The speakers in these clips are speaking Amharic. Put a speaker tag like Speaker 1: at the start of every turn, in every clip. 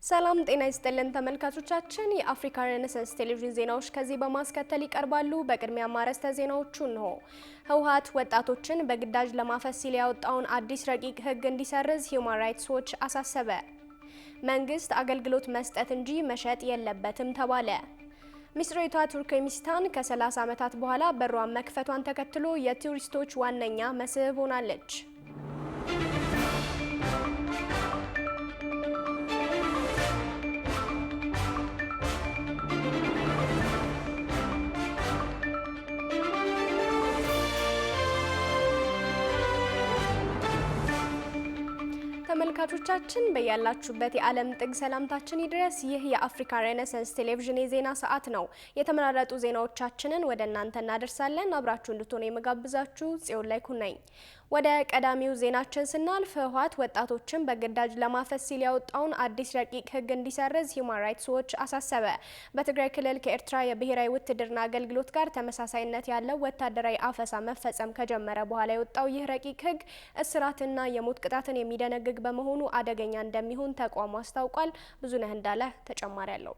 Speaker 1: ሰላም ጤና ይስጥልን ተመልካቾቻችን፣ የአፍሪካ ሬኔሳንስ ቴሌቪዥን ዜናዎች ከዚህ በማስከተል ይቀርባሉ። በቅድሚያ ማረስተ ዜናዎቹ ነው። ህወሓት ወጣቶችን በግዳጅ ለማፈስ ሲል ያወጣውን አዲስ ረቂቅ ህግ እንዲሰርዝ ሂዩማን ራይትስ ዎች አሳሰበ። መንግስት አገልግሎት መስጠት እንጂ መሸጥ የለበትም ተባለ። ሚስጥራዊቷ ቱርክሜኒስታን ከ30 ዓመታት በኋላ በሯን መክፈቷን ተከትሎ የቱሪስቶች ዋነኛ መስህብ ሆናለች። ተመልካቾቻችን በያላችሁበት የዓለም ጥግ ሰላምታችን ይድረስ። ይህ የአፍሪካ ሬኔሳንስ ቴሌቪዥን የዜና ሰዓት ነው። የተመራረጡ ዜናዎቻችንን ወደ እናንተ እናደርሳለን። አብራችሁ እንድትሆኑ የምጋብዛችሁ ጽዮን ላይኩን ነኝ። ወደ ቀዳሚው ዜናችን ስናልፍ ህወሓት ወጣቶችን በግዳጅ ለማፈስ ሲል ያወጣውን አዲስ ረቂቅ ህግ እንዲሰርዝ ሂዩማን ራይትስ ዎች አሳሰበ። በትግራይ ክልል ከኤርትራ የብሔራዊ ውትድርና አገልግሎት ጋር ተመሳሳይነት ያለው ወታደራዊ አፈሳ መፈጸም ከጀመረ በኋላ የወጣው ይህ ረቂቅ ህግ እስራትና የሞት ቅጣትን የሚደነግግ በመሆኑ አደገኛ እንደሚሆን ተቋሙ አስታውቋል። ብዙነህ እንዳለ ተጨማሪ አለው።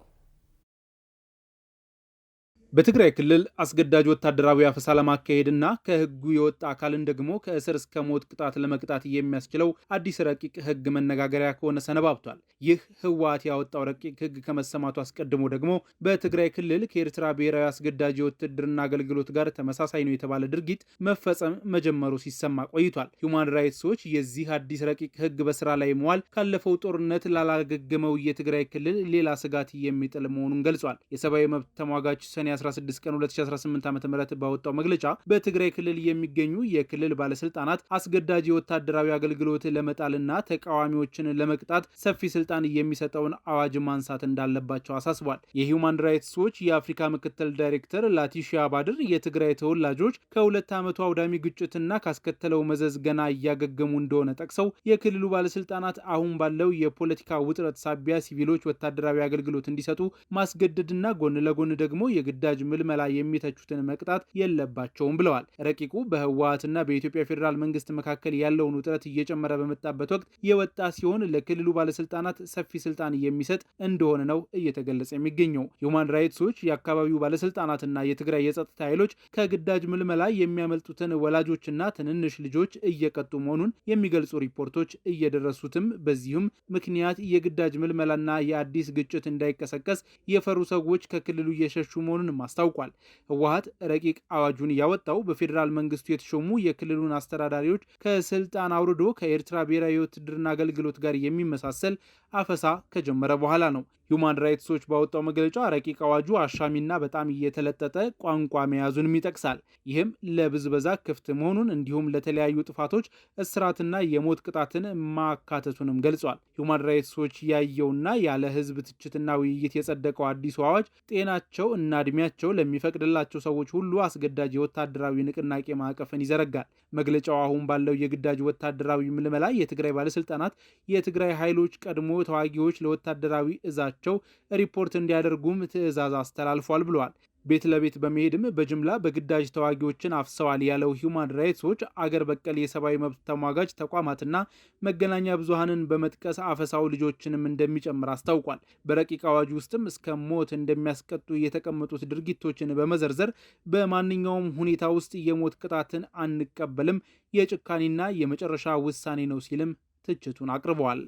Speaker 2: በትግራይ ክልል አስገዳጅ ወታደራዊ አፈሳ ለማካሄድና ከህጉ የወጣ አካልን ደግሞ ከእስር እስከ ሞት ቅጣት ለመቅጣት የሚያስችለው አዲስ ረቂቅ ህግ መነጋገሪያ ከሆነ ሰነባብቷል። ይህ ህወሓት ያወጣው ረቂቅ ህግ ከመሰማቱ አስቀድሞ ደግሞ በትግራይ ክልል ከኤርትራ ብሔራዊ አስገዳጅ የውትድርና አገልግሎት ጋር ተመሳሳይ ነው የተባለ ድርጊት መፈጸም መጀመሩ ሲሰማ ቆይቷል። ሂዩማን ራይትስ ዎች የዚህ አዲስ ረቂቅ ህግ በስራ ላይ መዋል ካለፈው ጦርነት ላላገገመው የትግራይ ክልል ሌላ ስጋት የሚጥል መሆኑን ገልጿል። የሰብአዊ መብት ተሟጋች ሰኔ 16 ቀን 2018 ዓ.ም ባወጣው መግለጫ በትግራይ ክልል የሚገኙ የክልል ባለስልጣናት አስገዳጅ የወታደራዊ አገልግሎት ለመጣልና ተቃዋሚዎችን ለመቅጣት ሰፊ ስልጣን የሚሰጠውን አዋጅ ማንሳት እንዳለባቸው አሳስቧል። የሂዩማን ራይትስ ዎች የአፍሪካ ምክትል ዳይሬክተር ላቲሺያ ባድር የትግራይ ተወላጆች ከሁለት ዓመቱ አውዳሚ ግጭትና ካስከተለው መዘዝ ገና እያገገሙ እንደሆነ ጠቅሰው የክልሉ ባለስልጣናት አሁን ባለው የፖለቲካ ውጥረት ሳቢያ ሲቪሎች ወታደራዊ አገልግሎት እንዲሰጡ ማስገደድና ጎን ለጎን ደግሞ የግዳጅ ምልመላ የሚተቹትን መቅጣት የለባቸውም ብለዋል። ረቂቁ በህወሓትና በኢትዮጵያ ፌዴራል መንግስት መካከል ያለውን ውጥረት እየጨመረ በመጣበት ወቅት የወጣ ሲሆን ለክልሉ ባለስልጣናት ሰፊ ስልጣን የሚሰጥ እንደሆነ ነው እየተገለጸ የሚገኘው። ሂዩማን ራይትስ ዎች የአካባቢው ባለስልጣናትና የትግራይ የጸጥታ ኃይሎች ከግዳጅ ምልመላ የሚያመልጡትን ወላጆችና ትንንሽ ልጆች እየቀጡ መሆኑን የሚገልጹ ሪፖርቶች እየደረሱትም በዚሁም ምክንያት የግዳጅ ምልመላና የአዲስ ግጭት እንዳይቀሰቀስ የፈሩ ሰዎች ከክልሉ እየሸሹ መሆኑን አስታውቋል። ህወሓት ረቂቅ አዋጁን ያወጣው በፌዴራል መንግስቱ የተሾሙ የክልሉን አስተዳዳሪዎች ከስልጣን አውርዶ ከኤርትራ ብሔራዊ ውትድርና አገልግሎት ጋር የሚመሳሰል አፈሳ ከጀመረ በኋላ ነው። ሂዩማን ራይትስ ዎች ባወጣው መግለጫ ረቂቅ አዋጁ አሻሚና በጣም እየተለጠጠ ቋንቋ መያዙንም ይጠቅሳል። ይህም ለብዝበዛ ክፍት መሆኑን እንዲሁም ለተለያዩ ጥፋቶች እስራትና የሞት ቅጣትን ማካተቱንም ገልጿል። ሂዩማን ራይትስ ዎች ያየውና ያለ ህዝብ ትችትና ውይይት የጸደቀው አዲሱ አዋጅ ጤናቸው እና እድሜያቸው ለሚፈቅድላቸው ሰዎች ሁሉ አስገዳጅ የወታደራዊ ንቅናቄ ማዕቀፍን ይዘረጋል። መግለጫው አሁን ባለው የግዳጅ ወታደራዊ ምልመላ የትግራይ ባለስልጣናት የትግራይ ኃይሎች ቀድሞ ተዋጊዎች ለወታደራዊ እዛቸው ሪፖርት እንዲያደርጉም ትዕዛዝ አስተላልፏል ብለዋል። ቤት ለቤት በመሄድም በጅምላ በግዳጅ ተዋጊዎችን አፍሰዋል ያለው ሂዩማን ራይትስ ዎች አገር በቀል የሰብአዊ መብት ተሟጋጅ ተቋማትና መገናኛ ብዙሃንን በመጥቀስ አፈሳው ልጆችንም እንደሚጨምር አስታውቋል። በረቂቅ አዋጅ ውስጥም እስከ ሞት እንደሚያስቀጡ የተቀመጡት ድርጊቶችን በመዘርዘር በማንኛውም ሁኔታ ውስጥ የሞት ቅጣትን አንቀበልም፣ የጭካኔና የመጨረሻ ውሳኔ ነው ሲልም ትችቱን አቅርበዋል።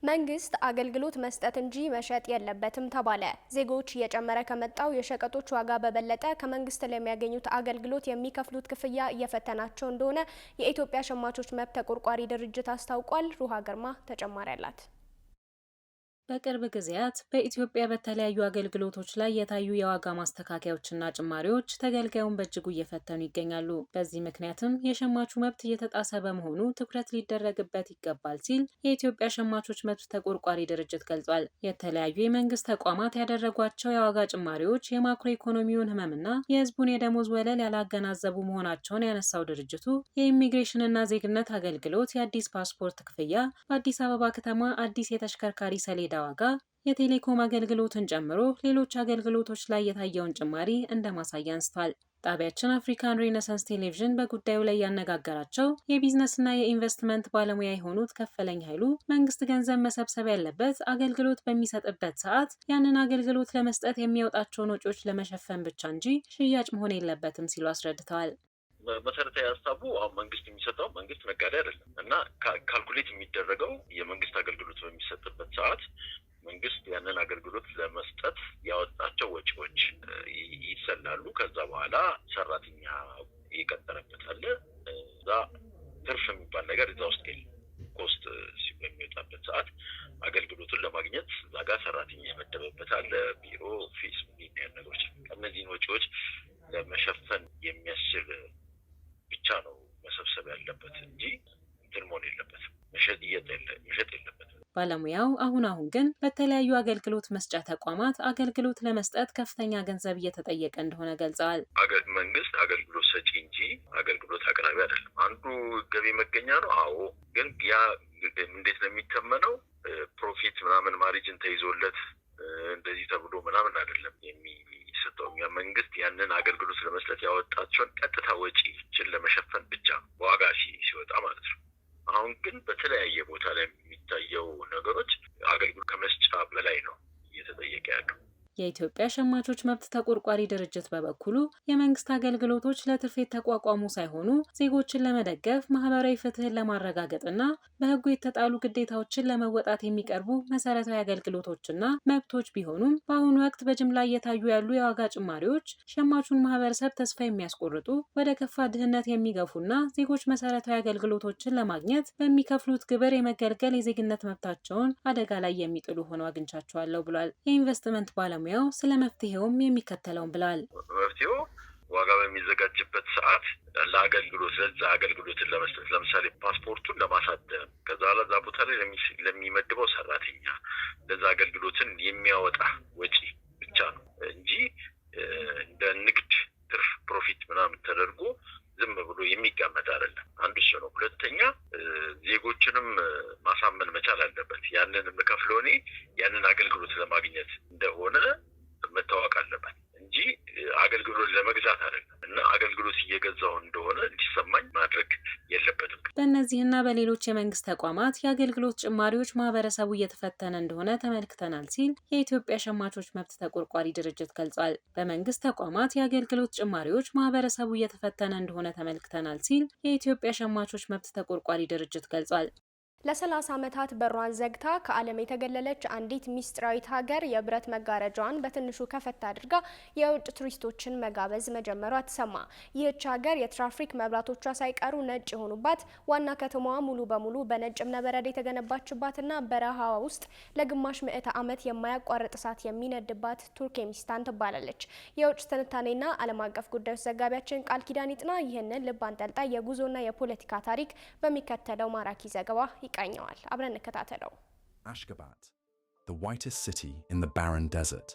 Speaker 1: መንግስት አገልግሎት መስጠት እንጂ መሸጥ የለበትም ተባለ። ዜጎች እየጨመረ ከመጣው የሸቀጦች ዋጋ በበለጠ ከመንግስት ለሚያገኙት አገልግሎት የሚከፍሉት ክፍያ እየፈተናቸው እንደሆነ የኢትዮጵያ ሸማቾች መብት ተቆርቋሪ ድርጅት አስታውቋል። ሩሃ ግርማ ተጨማሪ አላት።
Speaker 3: በቅርብ ጊዜያት በኢትዮጵያ በተለያዩ አገልግሎቶች ላይ የታዩ የዋጋ ማስተካከያዎችና ጭማሪዎች ተገልጋዩን በእጅጉ እየፈተኑ ይገኛሉ። በዚህ ምክንያትም የሸማቹ መብት እየተጣሰ በመሆኑ ትኩረት ሊደረግበት ይገባል ሲል የኢትዮጵያ ሸማቾች መብት ተቆርቋሪ ድርጅት ገልጿል። የተለያዩ የመንግስት ተቋማት ያደረጓቸው የዋጋ ጭማሪዎች የማክሮ ኢኮኖሚውን ህመምና የህዝቡን የደሞዝ ወለል ያላገናዘቡ መሆናቸውን ያነሳው ድርጅቱ የኢሚግሬሽንና ዜግነት አገልግሎት የአዲስ ፓስፖርት ክፍያ፣ በአዲስ አበባ ከተማ አዲስ የተሽከርካሪ ሰሌዳ ዋጋ፣ የቴሌኮም አገልግሎትን ጨምሮ ሌሎች አገልግሎቶች ላይ የታየውን ጭማሪ እንደ ማሳያ አንስቷል። ጣቢያችን አፍሪካን ሬኔሳንስ ቴሌቪዥን በጉዳዩ ላይ ያነጋገራቸው የቢዝነስና የኢንቨስትመንት ባለሙያ የሆኑት ከፈለኝ ኃይሉ መንግስት ገንዘብ መሰብሰብ ያለበት አገልግሎት በሚሰጥበት ሰዓት ያንን አገልግሎት ለመስጠት የሚያወጣቸውን ወጪዎች ለመሸፈን ብቻ እንጂ ሽያጭ መሆን የለበትም ሲሉ አስረድተዋል።
Speaker 4: መሰረታዊ ሀሳቡ አሁን መንግስት የሚሰጠው መንግስት ነጋዴ አይደለም እና ካልኩሌት የሚደረገው የመንግስት አገልግሎት በሚሰጥበት ሰዓት መንግስት ያንን አገልግሎት ለመስጠት ያወጣቸው ወጪዎች ይሰላሉ። ከዛ በኋላ ሰራተኛ ይቀጠረበታል። እዛ ትርፍ የሚባል ነገር እዛ ውስጥ የለም። ኮስት በሚወጣበት ሰዓት አገልግሎቱን ለማግኘት እዛ ጋር ሰራተኛ ይመደበበታል። ቢሮ፣ ኦፊስ የሚያል ነገሮች እነዚህን ወጪዎች ለመሸፈን የሚያስችል ብቻ ነው መሰብሰብ ያለበት እንጂ እንትን መሆን የለበትም። መሸጥ የለበትም።
Speaker 3: ባለሙያው አሁን ግን በተለያዩ አገልግሎት መስጫ ተቋማት አገልግሎት ለመስጠት ከፍተኛ ገንዘብ እየተጠየቀ እንደሆነ ገልጸዋል።
Speaker 4: መንግስት አገልግሎት ሰጪ እንጂ አገልግሎት አቅራቢ አይደለም። አንዱ ገቢ መገኛ ነው። አዎ፣ ግን ያ እንዴት ነው የሚተመነው? ፕሮፊት ምናምን ማሪጅን ተይዞለት እንደዚህ ተብሎ ምናምን አይደለም የሚሰጠው። መንግስት ያንን አገልግሎት ለመስጠት ያወጣቸውን ቀጥታ ወጪዎችን ለመሸፈን ብቻ ዋጋ ሲወጣ ማለት ነው። አሁን ግን በተለያየ ቦታ ላይ የሚታየው ነገሮች አገልግሎት ከመስጫ በላይ ነው እየተጠየቀ ያለው።
Speaker 3: የኢትዮጵያ ሸማቾች መብት ተቆርቋሪ ድርጅት በበኩሉ የመንግስት አገልግሎቶች ለትርፍ የተቋቋሙ ሳይሆኑ ዜጎችን ለመደገፍ ማህበራዊ ፍትህን ለማረጋገጥና በህጉ የተጣሉ ግዴታዎችን ለመወጣት የሚቀርቡ መሰረታዊ አገልግሎቶችና መብቶች ቢሆኑም በአሁኑ ወቅት በጅምላ እየታዩ ያሉ የዋጋ ጭማሪዎች ሸማቹን ማህበረሰብ ተስፋ የሚያስቆርጡ፣ ወደ ከፋ ድህነት የሚገፉና ዜጎች መሰረታዊ አገልግሎቶችን ለማግኘት በሚከፍሉት ግብር የመገልገል የዜግነት መብታቸውን አደጋ ላይ የሚጥሉ ሆነው አግኝቻቸዋለሁ ብሏል። የኢንቨስትመንት ባለሙያው ስለ መፍትሄውም የሚከተለውን ብለዋል።
Speaker 4: መፍትሄው ዋጋ በሚዘጋጅበት ሰዓት ለአገልግሎት ለዛ አገልግሎትን ለመስጠት ለምሳሌ ፓስፖርቱን ለማሳደም ከዛ ለዛ ቦታ ላይ ለሚመድበው ሰራተኛ ለዛ አገልግሎትን የሚያወጣ ወጪ ብቻ ነው እንጂ እንደ ንግድ ትርፍ ፕሮፊት ምናምን ተደርጎ ዝም ብሎ የሚቀመጥ አይደለም። አንዱ እሱ ነው። ሁለተኛ ዜጎችንም ማሳመን መቻል አለበት። ያንን የምከፍለው እኔ ያንን አገልግሎት ለማግኘት እንደሆነ መታወቅ አለበት እንጂ አገልግሎት ለመግዛት አይደለም እና አገልግሎት እየገዛው እንደሆነ እንዲሰማኝ ማድረግ የለበትም።
Speaker 3: በእነዚህና በሌሎች የመንግስት ተቋማት የአገልግሎት ጭማሪዎች ማህበረሰቡ እየተፈተነ እንደሆነ ተመልክተናል ሲል የኢትዮጵያ ሸማቾች መብት ተቆርቋሪ ድርጅት ገልጿል። በመንግስት ተቋማት የአገልግሎት ጭማሪዎች ማህበረሰቡ እየተፈተነ እንደሆነ ተመልክተናል ሲል የኢትዮጵያ ሸማቾች መብት ተቆርቋሪ ድርጅት ገልጿል።
Speaker 1: ለ30 ዓመታት በሯን ዘግታ ከዓለም የተገለለች አንዲት ሚስጥራዊት ሀገር የብረት መጋረጃዋን በትንሹ ከፈት አድርጋ የውጭ ቱሪስቶችን መጋበዝ መጀመሯ ተሰማ። ይህች ሀገር የትራፊክ መብራቶቿ ሳይቀሩ ነጭ የሆኑባት፣ ዋና ከተማዋ ሙሉ በሙሉ በነጭ እብነበረድ የተገነባችባትና በረሃዋ ውስጥ ለግማሽ ምዕተ ዓመት የማያቋርጥ እሳት የሚነድባት ቱርክሜኒስታን ትባላለች። የውጭ ትንታኔና ዓለም አቀፍ ጉዳዮች ዘጋቢያችን ቃል ኪዳን ይጥና ይህንን ልብ አንጠልጣይ የጉዞና የፖለቲካ ታሪክ በሚከተለው ማራኪ ዘገባ ይቃኘዋል። አብረን እንከታተለው።
Speaker 5: Ashgabat, the whitest city in the barren desert.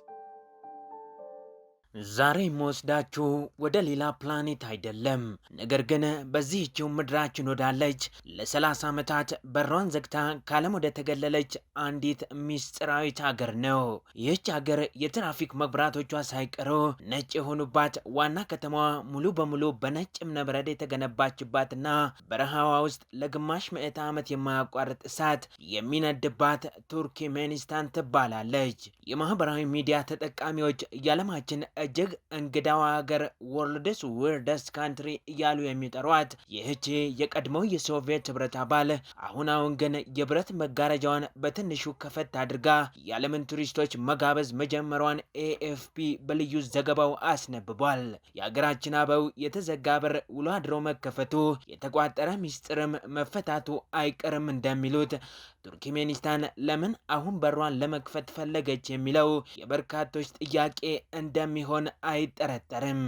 Speaker 6: ዛሬ የምወስዳችሁ ወደ ሌላ ፕላኔት አይደለም፣ ነገር ግን በዚህችው ምድራችን ወዳለች ለ30 ዓመታት በሯን ዘግታ ከዓለም ወደ ተገለለች አንዲት ሚስጥራዊት ሀገር ነው። ይህች ሀገር የትራፊክ መብራቶቿ ሳይቀሩ ነጭ የሆኑባት፣ ዋና ከተማዋ ሙሉ በሙሉ በነጭ እብነበረድ የተገነባችባትና በረሃዋ ውስጥ ለግማሽ ምዕተ ዓመት የማያቋርጥ እሳት የሚነድባት ቱርክሜኒስታን ትባላለች። የማህበራዊ ሚዲያ ተጠቃሚዎች የዓለማችን እጅግ እንግዳዋ ሀገር ወርልድስ ዊርደስት ካንትሪ እያሉ የሚጠሯት ይህች የቀድሞው የሶቪየት ህብረት አባል አሁን ግን የብረት መጋረጃዋን በትንሹ ከፈት አድርጋ የዓለምን ቱሪስቶች መጋበዝ መጀመሯን ኤኤፍፒ በልዩ ዘገባው አስነብቧል። የሀገራችን አበው የተዘጋ በር ውሎ አድሮ መከፈቱ የተቋጠረ ሚስጥርም መፈታቱ አይቀርም እንደሚሉት ቱርክሜኒስታን ለምን አሁን በሯን ለመክፈት ፈለገች የሚለው የበርካቶች ጥያቄ እንደሚሆን አይጠረጠርም።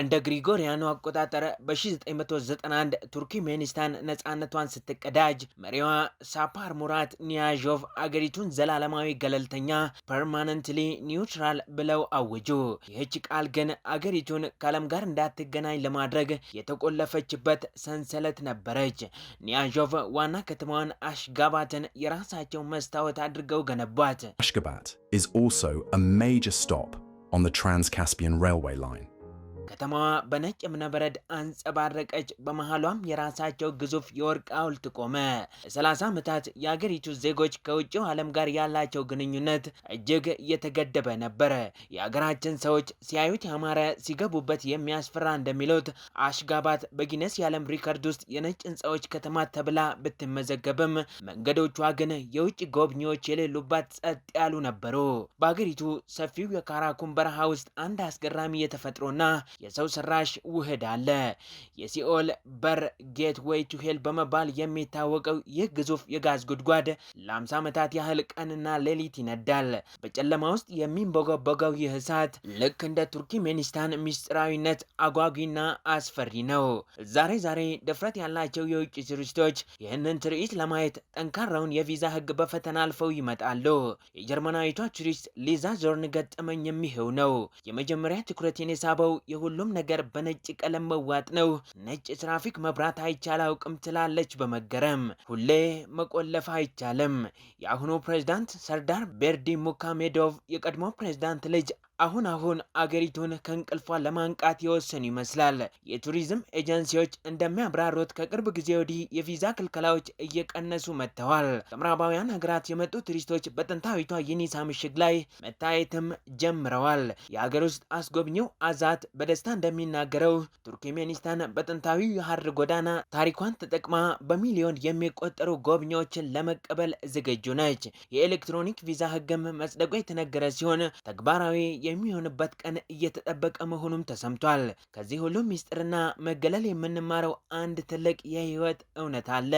Speaker 6: እንደ ግሪጎሪያኑ አቆጣጠር በ1991 ቱርክሜኒስታን ነፃነቷን ስትቀዳጅ መሪዋ ሳፓር ሙራት ኒያዦቭ አገሪቱን ዘላለማዊ ገለልተኛ ፐርማነንትሊ ኒውትራል ብለው አወጁ። ይህች ቃል ግን አገሪቱን ከዓለም ጋር እንዳትገናኝ ለማድረግ የተቆለፈችበት ሰንሰለት ነበረች። ኒያዦቭ ዋና ከተማዋን አሽጋባትን የራሳቸው መስታወት አድርገው ገነቧት።
Speaker 5: Ashgabat is also a major stop on the Trans-Caspian Railway line.
Speaker 6: ከተማዋ በነጭ እብነበረድ አንጸባረቀች። በመሃሏም የራሳቸው ግዙፍ የወርቅ ሐውልት ቆመ። ለ30 ዓመታት የአገሪቱ ዜጎች ከውጭው ዓለም ጋር ያላቸው ግንኙነት እጅግ የተገደበ ነበር። የአገራችን ሰዎች ሲያዩት ያማረ ሲገቡበት የሚያስፈራ እንደሚሉት አሽጋባት በጊነስ የዓለም ሪከርድ ውስጥ የነጭ ህንፃዎች ከተማ ተብላ ብትመዘገብም መንገዶቿ ግን የውጭ ጎብኚዎች የሌሉባት ጸጥ ያሉ ነበሩ። በአገሪቱ ሰፊው የካራኩም በረሃ ውስጥ አንድ አስገራሚ የተፈጥሮና የሰው ሰራሽ ውህድ አለ። የሲኦል በር ጌትዌይ ቱ ሄል በመባል የሚታወቀው ይህ ግዙፍ የጋዝ ጉድጓድ ለ50 ዓመታት ያህል ቀንና ሌሊት ይነዳል። በጨለማ ውስጥ የሚንቦገቦገው ይህ እሳት ልክ እንደ ቱርክሜኒስታን ምስጢራዊነት አጓጊና አስፈሪ ነው። ዛሬ ድፍረት ያላቸው የውጭ ቱሪስቶች ይህንን ትርኢት ለማየት ጠንካራውን የቪዛ ህግ በፈተና አልፈው ይመጣሉ። የጀርመናዊቷ ቱሪስት ሊዛ ዞርን ገጠመኝ የሚሄው ነው። የመጀመሪያ ትኩረቴን የሳበው ሁሉም ነገር በነጭ ቀለም መዋጥ ነው። ነጭ ትራፊክ መብራት አይቻል አውቅም ትላለች በመገረም። ሁሌ መቆለፍ አይቻልም። የአሁኑ ፕሬዝዳንት ሰርዳር ቤርዲ ሙካሜዶቭ የቀድሞ ፕሬዝዳንት ልጅ አሁን አገሪቱን ከእንቅልፏ ለማንቃት የወሰኑ ይመስላል። የቱሪዝም ኤጀንሲዎች እንደሚያብራሩት ከቅርብ ጊዜ ወዲህ የቪዛ ክልከላዎች እየቀነሱ መጥተዋል። ከምዕራባውያን ሀገራት የመጡ ቱሪስቶች በጥንታዊቷ የኒሳ ምሽግ ላይ መታየትም ጀምረዋል። የሀገር ውስጥ አስጎብኚው አዛት በደስታ እንደሚናገረው ቱርክሜኒስታን በጥንታዊው የሐር ጎዳና ታሪኳን ተጠቅማ በሚሊዮን የሚቆጠሩ ጎብኚዎችን ለመቀበል ዝግጁ ነች። የኤሌክትሮኒክ ቪዛ ህግም መጽደቁ የተነገረ ሲሆን ተግባራዊ የሚሆንበት ቀን እየተጠበቀ መሆኑም ተሰምቷል። ከዚህ ሁሉ ሚስጥርና መገለል የምንማረው አንድ ትልቅ የህይወት እውነት አለ።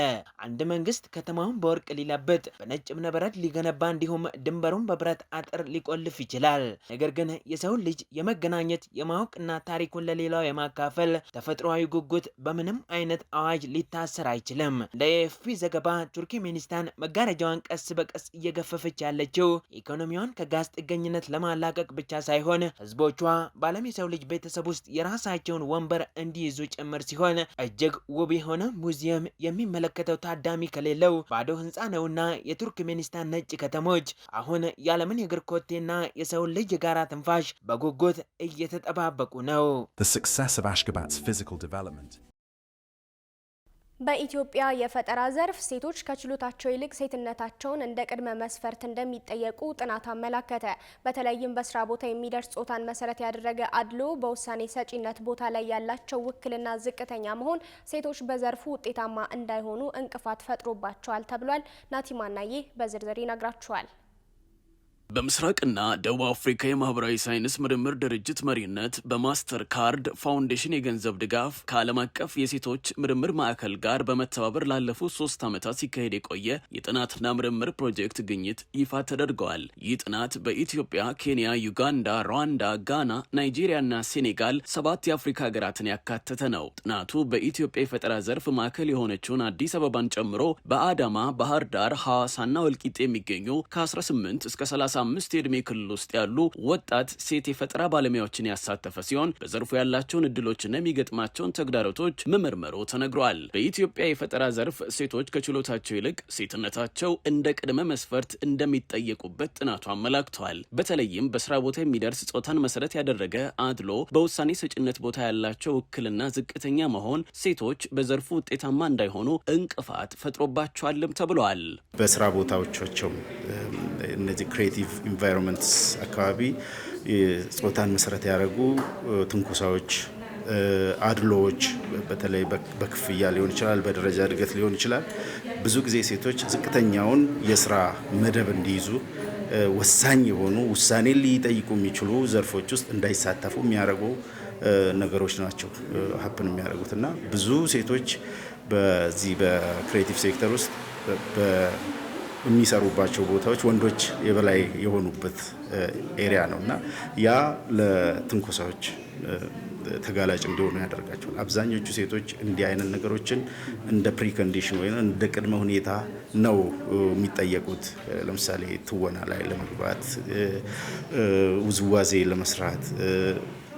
Speaker 6: አንድ መንግስት ከተማውን በወርቅ ሊለብጥ፣ በነጭ እብነበረድ ሊገነባ እንዲሁም ድንበሩን በብረት አጥር ሊቆልፍ ይችላል። ነገር ግን የሰውን ልጅ የመገናኘት የማወቅና ታሪኩን ለሌላው የማካፈል ተፈጥሯዊ ጉጉት በምንም አይነት አዋጅ ሊታሰር አይችልም። እንደ ኤኤፍፒ ዘገባ ቱርክሜኒስታን መጋረጃዋን ቀስ በቀስ እየገፈፈች ያለችው ኢኮኖሚዋን ከጋዝ ጥገኝነት ለማላቀቅ ብቻ ሳይሆን ህዝቦቿ በዓለም የሰው ልጅ ቤተሰብ ውስጥ የራሳቸውን ወንበር እንዲይዙ ጭምር ሲሆን እጅግ ውብ የሆነ ሙዚየም የሚመለከተው ታዳሚ ከሌለው ባዶ ህንፃ ነውና የቱርክሜኒስታን ነጭ ከተሞች አሁን የዓለምን የእግር ኮቴና የሰውን ልጅ የጋራ ትንፋሽ በጉጉት እየተጠባበቁ ነው።
Speaker 5: The success of Ashgabat's physical development.
Speaker 1: በኢትዮጵያ የፈጠራ ዘርፍ ሴቶች ከችሎታቸው ይልቅ ሴትነታቸውን እንደ ቅድመ መስፈርት እንደሚጠየቁ ጥናት አመላከተ። በተለይም በስራ ቦታ የሚደርስ ጾታን መሰረት ያደረገ አድሎ፣ በውሳኔ ሰጪነት ቦታ ላይ ያላቸው ውክልና ዝቅተኛ መሆን ሴቶች በዘርፉ ውጤታማ እንዳይሆኑ እንቅፋት ፈጥሮባቸዋል ተብሏል። ናቲማናዬ በዝርዝር ይነግራችኋል።
Speaker 7: በምስራቅና ደቡብ አፍሪካ የማህበራዊ ሳይንስ ምርምር ድርጅት መሪነት በማስተር ካርድ ፋውንዴሽን የገንዘብ ድጋፍ ከዓለም አቀፍ የሴቶች ምርምር ማዕከል ጋር በመተባበር ላለፉት 3 ዓመታት ሲካሄድ የቆየ የጥናትና ምርምር ፕሮጀክት ግኝት ይፋ ተደርገዋል። ይህ ጥናት በኢትዮጵያ፣ ኬንያ፣ ዩጋንዳ፣ ሩዋንዳ፣ ጋና፣ ናይጄሪያና ሴኔጋል 7 የአፍሪካ ሀገራትን ያካተተ ነው። ጥናቱ በኢትዮጵያ የፈጠራ ዘርፍ ማዕከል የሆነችውን አዲስ አበባን ጨምሮ በአዳማ፣ ባህር ዳር፣ ሐዋሳና ወልቂጤ የሚገኙ ከ18 እስከ 35 የዕድሜ ክልል ውስጥ ያሉ ወጣት ሴት የፈጠራ ባለሙያዎችን ያሳተፈ ሲሆን በዘርፉ ያላቸውን እድሎችና የሚገጥማቸውን ተግዳሮቶች መመርመሩ ተነግሯል። በኢትዮጵያ የፈጠራ ዘርፍ ሴቶች ከችሎታቸው ይልቅ ሴትነታቸው እንደ ቅድመ መስፈርት እንደሚጠየቁበት ጥናቱ አመላክቷል። በተለይም በስራ ቦታ የሚደርስ ጾታን መሰረት ያደረገ አድሎ፣ በውሳኔ ሰጭነት ቦታ ያላቸው ውክልና ዝቅተኛ መሆን ሴቶች በዘርፉ ውጤታማ እንዳይሆኑ እንቅፋት ፈጥሮባቸዋልም ተብሏል።
Speaker 8: በስራ ቦታዎቻቸው እነዚህ ክሬቲቭ ኢንቫይሮንመንትስ አካባቢ ጾታን መሰረት ያደረጉ ትንኩሳዎች፣ አድሎዎች በተለይ በክፍያ ሊሆን ይችላል፣ በደረጃ እድገት ሊሆን ይችላል። ብዙ ጊዜ ሴቶች ዝቅተኛውን የስራ መደብ እንዲይዙ ወሳኝ የሆኑ ውሳኔ ሊጠይቁ የሚችሉ ዘርፎች ውስጥ እንዳይሳተፉ የሚያደርጉ ነገሮች ናቸው ሀፕን የሚያደርጉት እና ብዙ ሴቶች በዚህ በክሬቲቭ ሴክተር ውስጥ የሚሰሩባቸው ቦታዎች ወንዶች የበላይ የሆኑበት ኤሪያ ነው እና ያ ለትንኮሳዎች ተጋላጭ እንዲሆኑ ያደርጋቸዋል። አብዛኞቹ ሴቶች እንዲህ አይነት ነገሮችን እንደ ፕሪኮንዲሽን ወይም እንደ ቅድመ ሁኔታ ነው የሚጠየቁት። ለምሳሌ ትወና ላይ ለመግባት፣ ውዝዋዜ ለመስራት፣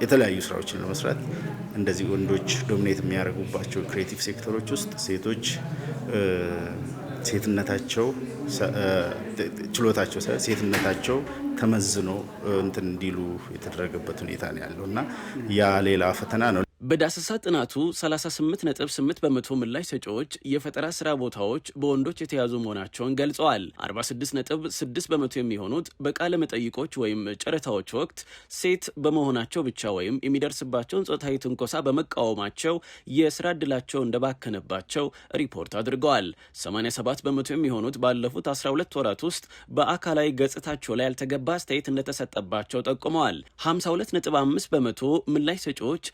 Speaker 8: የተለያዩ ስራዎችን ለመስራት እንደዚህ ወንዶች ዶሚኔት የሚያደርጉባቸው ክሬቲቭ ሴክተሮች ውስጥ ሴቶች ሴትነታቸው ችሎታቸው ሴትነታቸው ተመዝኖ እንትን እንዲሉ የተደረገበት ሁኔታ ነው ያለው እና ያ ሌላ ፈተና ነው።
Speaker 7: በዳሰሳ ጥናቱ 38.8 በመቶ ምላሽ ሰጪዎች የፈጠራ ስራ ቦታዎች በወንዶች የተያዙ መሆናቸውን ገልጸዋል። 46.6 በመቶ የሚሆኑት በቃለ መጠይቆች ወይም ጨረታዎች ወቅት ሴት በመሆናቸው ብቻ ወይም የሚደርስባቸውን ጾታዊ ትንኮሳ በመቃወማቸው የስራ ዕድላቸው እንደባከነባቸው ሪፖርት አድርገዋል። 87 በመቶ የሚሆኑት ባለፉት 12 ወራት ውስጥ በአካላዊ ገጽታቸው ላይ ያልተገባ አስተያየት እንደተሰጠባቸው ጠቁመዋል። 52.5 በመቶ ምላሽ ሰጪዎች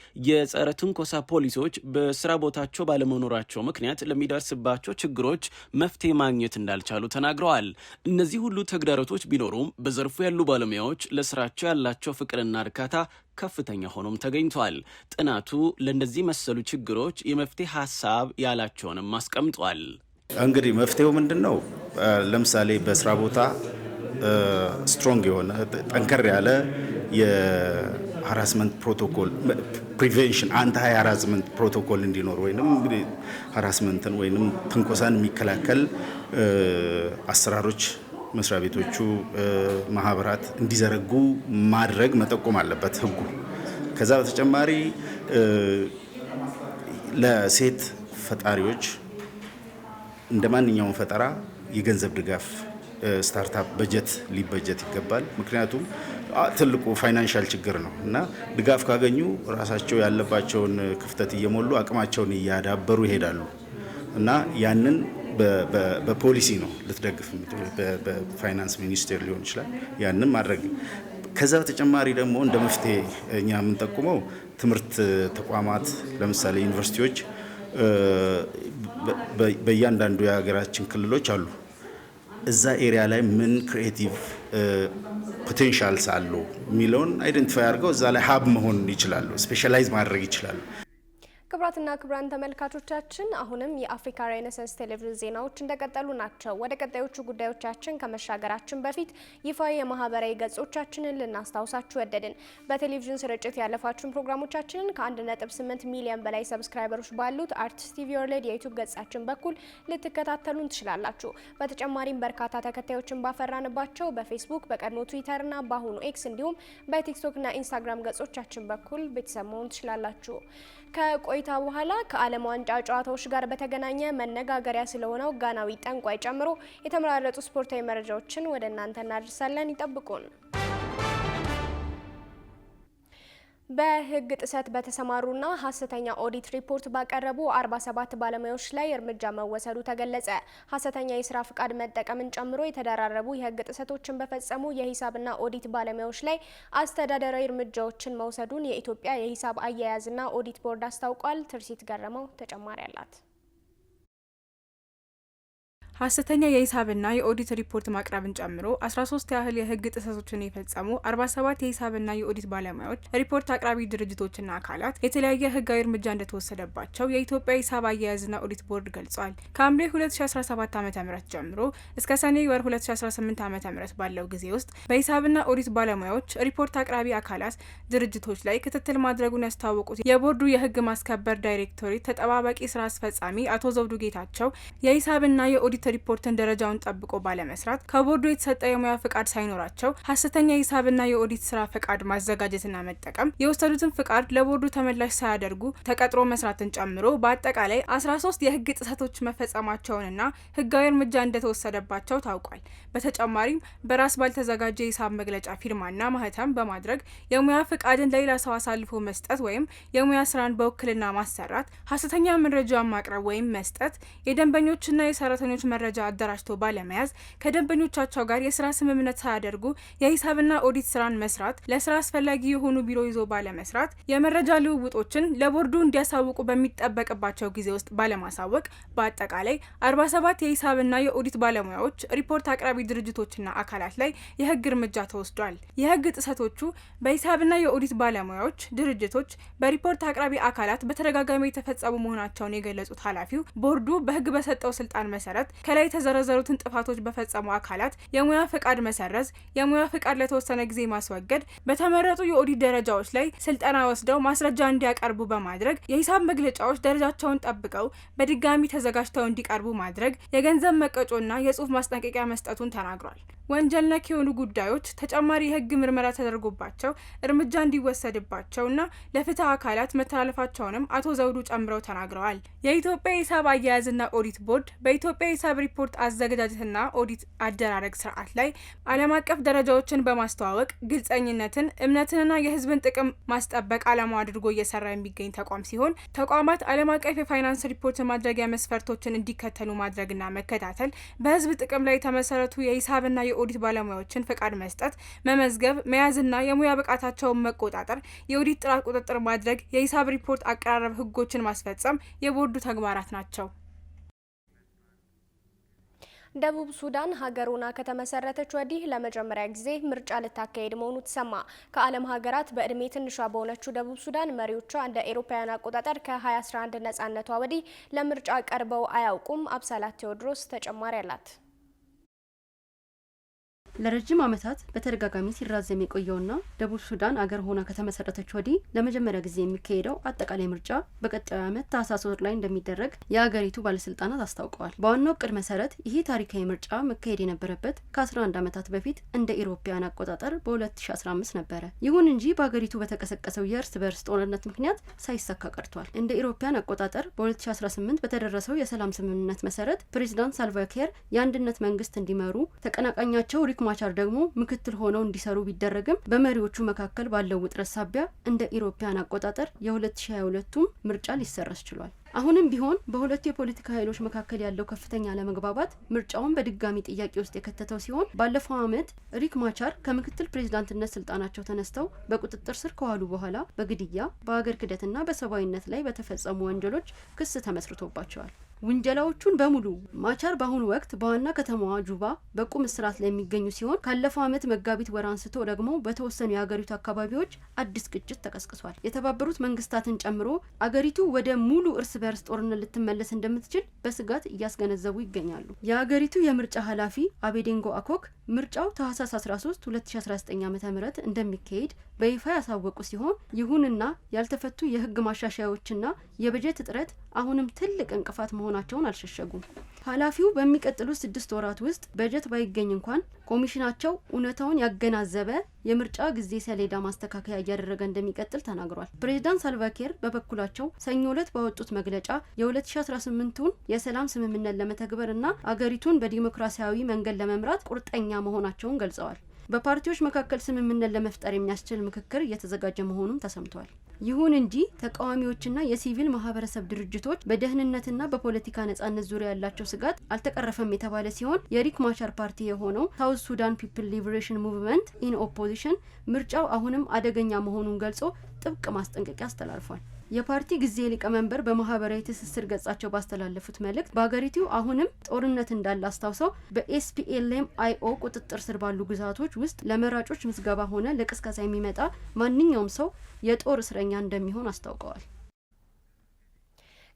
Speaker 7: ጸረ ትንኮሳ ፖሊሲዎች በስራ ቦታቸው ባለመኖራቸው ምክንያት ለሚደርስባቸው ችግሮች መፍትሄ ማግኘት እንዳልቻሉ ተናግረዋል። እነዚህ ሁሉ ተግዳሮቶች ቢኖሩም በዘርፉ ያሉ ባለሙያዎች ለስራቸው ያላቸው ፍቅርና እርካታ ከፍተኛ ሆኖም ተገኝቷል። ጥናቱ ለእነዚህ መሰሉ ችግሮች የመፍትሄ ሀሳብ ያላቸውንም አስቀምጧል።
Speaker 8: እንግዲህ መፍትሄው ምንድን ነው? ለምሳሌ በስራ ቦታ ስትሮንግ የሆነ ጠንከር ያለ የሃራስመንት ፕሮቶኮል ፕሪቬንሽን አንታይ ሃራስመንት ፕሮቶኮል እንዲኖር ወይንም እንግዲህ ሃራስመንትን ወይንም ትንኮሳን የሚከላከል አሰራሮች መስሪያ ቤቶቹ ማህበራት እንዲዘረጉ ማድረግ መጠቆም አለበት ህጉ። ከዛ በተጨማሪ ለሴት ፈጣሪዎች እንደ ማንኛውም ፈጠራ የገንዘብ ድጋፍ ስታርታፕ በጀት ሊበጀት ይገባል። ምክንያቱም ትልቁ ፋይናንሻል ችግር ነው እና ድጋፍ ካገኙ ራሳቸው ያለባቸውን ክፍተት እየሞሉ አቅማቸውን እያዳበሩ ይሄዳሉ እና ያንን በፖሊሲ ነው ልትደግፍ፣ በፋይናንስ ሚኒስቴር ሊሆን ይችላል ያንን ማድረግ። ከዛ በተጨማሪ ደግሞ እንደ መፍትሄ እኛ የምንጠቁመው ትምህርት ተቋማት ለምሳሌ ዩኒቨርሲቲዎች በእያንዳንዱ የሀገራችን ክልሎች አሉ። እዛ ኤሪያ ላይ ምን ክሪኤቲቭ ፖቴንሻልስ አሉ የሚለውን አይደንቲፋይ አድርገው እዛ ላይ ሀብ መሆን ይችላሉ፣ ስፔሻላይዝ ማድረግ ይችላሉ።
Speaker 1: ክቡራትና ክቡራን ተመልካቾቻችን አሁንም የአፍሪካ ሬኔሳንስ ቴሌቪዥን ዜናዎች እንደቀጠሉ ናቸው። ወደ ቀጣዮቹ ጉዳዮቻችን ከመሻገራችን በፊት ይፋዊ የማህበራዊ ገጾቻችንን ልናስታውሳችሁ ወደድን። በቴሌቪዥን ስርጭት ያለፋችሁን ፕሮግራሞቻችንን ከ1.8 ሚሊዮን በላይ ሰብስክራይበሮች ባሉት አርቲስት ቲቪ ወርልድ የዩቲዩብ ገጻችን በኩል ልትከታተሉን ትችላላችሁ። በተጨማሪም በርካታ ተከታዮችን ባፈራንባቸው በፌስቡክ፣ በቀድሞ ትዊተርና በአሁኑ ኤክስ እንዲሁም በቲክቶክና ኢንስታግራም ገጾቻችን በኩል ቤተሰብ መሆን ትችላላችሁ። ከቆይታ በኋላ ከዓለም ዋንጫ ጨዋታዎች ጋር በተገናኘ መነጋገሪያ ስለሆነው ጋናዊ ጠንቋይ ጨምሮ የተመራረጡ ስፖርታዊ መረጃዎችን ወደ እናንተ እናደርሳለን። ይጠብቁን። በህግ ጥሰት በተሰማሩና ሀሰተኛ ኦዲት ሪፖርት ባቀረቡ 47 ባለሙያዎች ላይ እርምጃ መወሰዱ ተገለጸ። ሀሰተኛ የስራ ፍቃድ መጠቀምን ጨምሮ የተደራረቡ የህግ ጥሰቶችን በፈጸሙ የሂሳብና ኦዲት ባለሙያዎች ላይ አስተዳደራዊ እርምጃዎችን መውሰዱን የኢትዮጵያ የሂሳብ አያያዝና ኦዲት ቦርድ አስታውቋል። ትርሲት ገረመው ተጨማሪ አላት።
Speaker 9: ሀሰተኛ የሂሳብና የኦዲት ሪፖርት ማቅረብን ጨምሮ 13 ያህል የህግ ጥሰቶችን የፈጸሙ 47 የሂሳብና የኦዲት ባለሙያዎች፣ ሪፖርት አቅራቢ ድርጅቶችና አካላት የተለያየ ህጋዊ እርምጃ እንደተወሰደባቸው የኢትዮጵያ ሂሳብ አያያዝና ኦዲት ቦርድ ገልጿል። ከሐምሌ 2017 ዓ.ም ጀምሮ እስከ ሰኔ ወር 2018 ዓ.ም ባለው ጊዜ ውስጥ በሂሳብና ኦዲት ባለሙያዎች፣ ሪፖርት አቅራቢ አካላት፣ ድርጅቶች ላይ ክትትል ማድረጉን ያስታወቁት የቦርዱ የህግ ማስከበር ዳይሬክቶሬት ተጠባባቂ ስራ አስፈጻሚ አቶ ዘውዱ ጌታቸው የሂሳብና የኦዲት ሪፖርትን ደረጃውን ጠብቆ ባለመስራት ከቦርዱ የተሰጠ የሙያ ፍቃድ ሳይኖራቸው ሀሰተኛ የሂሳብና የኦዲት ስራ ፍቃድ ማዘጋጀትና መጠቀም፣ የወሰዱትን ፍቃድ ለቦርዱ ተመላሽ ሳያደርጉ ተቀጥሮ መስራትን ጨምሮ በአጠቃላይ 13 የህግ ጥሰቶች መፈጸማቸውንና ህጋዊ እርምጃ እንደተወሰደባቸው ታውቋል። በተጨማሪም በራስ ባልተዘጋጀ የሂሳብ መግለጫ ፊርማና ማህተም በማድረግ የሙያ ፍቃድን ለሌላ ሰው አሳልፎ መስጠት ወይም የሙያ ስራን በውክልና ማሰራት፣ ሀሰተኛ መረጃን ማቅረብ ወይም መስጠት፣ የደንበኞችና የሰራተኞች መረጃ አደራጅቶ ባለመያዝ፣ ከደንበኞቻቸው ጋር የስራ ስምምነት ሳያደርጉ የሂሳብና ኦዲት ስራን መስራት፣ ለስራ አስፈላጊ የሆኑ ቢሮ ይዞ ባለመስራት፣ የመረጃ ልውውጦችን ለቦርዱ እንዲያሳውቁ በሚጠበቅባቸው ጊዜ ውስጥ ባለማሳወቅ በአጠቃላይ 47 የሂሳብና የኦዲት ባለሙያዎች፣ ሪፖርት አቅራቢ ድርጅቶችና አካላት ላይ የህግ እርምጃ ተወስዷል። የህግ ጥሰቶቹ በሂሳብና የኦዲት ባለሙያዎች፣ ድርጅቶች፣ በሪፖርት አቅራቢ አካላት በተደጋጋሚ የተፈጸሙ መሆናቸውን የገለጹት ኃላፊው ቦርዱ በህግ በሰጠው ስልጣን መሰረት ከላይ የተዘረዘሩትን ጥፋቶች በፈጸሙ አካላት የሙያ ፈቃድ መሰረዝ፣ የሙያ ፈቃድ ለተወሰነ ጊዜ ማስወገድ፣ በተመረጡ የኦዲት ደረጃዎች ላይ ስልጠና ወስደው ማስረጃ እንዲያቀርቡ በማድረግ የሂሳብ መግለጫዎች ደረጃቸውን ጠብቀው በድጋሚ ተዘጋጅተው እንዲቀርቡ ማድረግ፣ የገንዘብ መቀጮና የጽሁፍ ማስጠንቀቂያ መስጠቱን ተናግሯል። ወንጀል ነክ የሆኑ ጉዳዮች ተጨማሪ የህግ ምርመራ ተደርጎባቸው እርምጃ እንዲወሰድባቸውና ለፍትህ አካላት መተላለፋቸውንም አቶ ዘውዱ ጨምረው ተናግረዋል። የኢትዮጵያ የሂሳብ አያያዝና ኦዲት ቦርድ በኢትዮጵያ የሂሳብ ሪፖርት አዘገጃጀትና ኦዲት አደራረግ ስርዓት ላይ ዓለም አቀፍ ደረጃዎችን በማስተዋወቅ ግልጸኝነትን፣ እምነትንና የህዝብን ጥቅም ማስጠበቅ ዓላማው አድርጎ እየሰራ የሚገኝ ተቋም ሲሆን ተቋማት ዓለም አቀፍ የፋይናንስ ሪፖርት ማድረጊያ መስፈርቶችን እንዲከተሉ ማድረግና መከታተል፣ በህዝብ ጥቅም ላይ የተመሰረቱ የሂሳብና የኦዲት ባለሙያዎችን ፈቃድ መስጠት፣ መመዝገብ፣ መያዝና የሙያ ብቃታቸውን መቆጣጠር፣ የኦዲት ጥራት ቁጥጥር ማድረግ፣ የሂሳብ ሪፖርት አቀራረብ ህጎችን ማስፈጸም የቦርዱ ተግባራት ናቸው።
Speaker 1: ደቡብ ሱዳን ሀገር ሆና ከተመሰረተች ወዲህ ለመጀመሪያ ጊዜ ምርጫ ልታካሄድ መሆኑ ተሰማ። ከዓለም ሀገራት በእድሜ ትንሿ በሆነችው ደቡብ ሱዳን መሪዎቿ እንደ ኤሮፓውያን አቆጣጠር ከ2011 ነጻነቷ ወዲህ ለምርጫ ቀርበው አያውቁም። አብሳላት ቴዎድሮስ ተጨማሪ አላት።
Speaker 10: ለረጅም ዓመታት በተደጋጋሚ ሲራዘም የቆየውና ደቡብ ሱዳን አገር ሆና ከተመሰረተች ወዲህ ለመጀመሪያ ጊዜ የሚካሄደው አጠቃላይ ምርጫ በቀጣዩ ዓመት ታህሳስ ወር ላይ እንደሚደረግ የሀገሪቱ ባለስልጣናት አስታውቀዋል። በዋናው እቅድ መሰረት ይህ ታሪካዊ ምርጫ መካሄድ የነበረበት ከ11 ዓመታት በፊት እንደ ኢሮፓውያን አቆጣጠር በ2015 ነበረ። ይሁን እንጂ በሀገሪቱ በተቀሰቀሰው የእርስ በርስ ጦርነት ምክንያት ሳይሳካ ቀርቷል። እንደ ኢሮፓውያን አቆጣጠር በ2018 በተደረሰው የሰላም ስምምነት መሰረት ፕሬዚዳንት ሳልቫኪር የአንድነት መንግስት እንዲመሩ፣ ተቀናቃኛቸው ሪክ ማቻር ደግሞ ምክትል ሆነው እንዲሰሩ ቢደረግም በመሪዎቹ መካከል ባለው ውጥረት ሳቢያ እንደ ኢሮፓያን አቆጣጠር የ2022ቱም ምርጫ ሊሰረዝ ችሏል። አሁንም ቢሆን በሁለቱ የፖለቲካ ኃይሎች መካከል ያለው ከፍተኛ አለመግባባት ምርጫውን በድጋሚ ጥያቄ ውስጥ የከተተው ሲሆን ባለፈው ዓመት ሪክ ማቻር ከምክትል ፕሬዝዳንትነት ስልጣናቸው ተነስተው በቁጥጥር ስር ከዋሉ በኋላ በግድያ፣ በአገር ክህደትና በሰብአዊነት ላይ በተፈጸሙ ወንጀሎች ክስ ተመስርቶባቸዋል። ውንጀላዎቹን በሙሉ ማቻር በአሁኑ ወቅት በዋና ከተማዋ ጁባ በቁም እስራት ላይ የሚገኙ ሲሆን ካለፈው ዓመት መጋቢት ወር አንስቶ ደግሞ በተወሰኑ የሀገሪቱ አካባቢዎች አዲስ ግጭት ተቀስቅሷል። የተባበሩት መንግስታትን ጨምሮ አገሪቱ ወደ ሙሉ እርስ በርስ ጦርነት ልትመለስ እንደምትችል በስጋት እያስገነዘቡ ይገኛሉ። የሀገሪቱ የምርጫ ኃላፊ አቤዴንጎ አኮክ ምርጫው ታህሳስ 13 2019 ዓ.ም እንደሚካሄድ በይፋ ያሳወቁ ሲሆን ይሁንና ያልተፈቱ የህግ ማሻሻያዎችና የበጀት እጥረት አሁንም ትልቅ እንቅፋት መሆናቸውን አልሸሸጉም። ኃላፊው በሚቀጥሉት 6 ወራት ውስጥ በጀት ባይገኝ እንኳን ኮሚሽናቸው እውነታውን ያገናዘበ የምርጫ ጊዜ ሰሌዳ ማስተካከያ እያደረገ እንደሚቀጥል ተናግሯል። ፕሬዝዳንት ሳልቫኪር በበኩላቸው ሰኞ ዕለት ባወጡት መግለጫ የ2018ቱን የሰላም ስምምነት ለመተግበርና አገሪቱን በዲሞክራሲያዊ መንገድ ለመምራት ቁርጠኛ መሆናቸውን ገልጸዋል። በፓርቲዎች መካከል ስምምነት ለመፍጠር የሚያስችል ምክክር እየተዘጋጀ መሆኑም ተሰምቷል። ይሁን እንጂ ተቃዋሚዎችና የሲቪል ማህበረሰብ ድርጅቶች በደህንነትና በፖለቲካ ነጻነት ዙሪያ ያላቸው ስጋት አልተቀረፈም የተባለ ሲሆን የሪክ ማቻር ፓርቲ የሆነው ሳውዝ ሱዳን ፒፕል ሊበሬሽን ሙቭመንት ኢን ኦፖዚሽን ምርጫው አሁንም አደገኛ መሆኑን ገልጾ ጥብቅ ማስጠንቀቂያ አስተላልፏል። የፓርቲ ጊዜ ሊቀመንበር በማህበራዊ ትስስር ገጻቸው ባስተላለፉት መልእክት በአገሪቱ አሁንም ጦርነት እንዳለ አስታውሰው በኤስፒኤልኤም አይኦ ቁጥጥር ስር ባሉ ግዛቶች ውስጥ ለመራጮች ምዝገባ ሆነ ለቅስቀሳ የሚመጣ ማንኛውም ሰው የጦር እስረኛ እንደሚሆን አስታውቀዋል።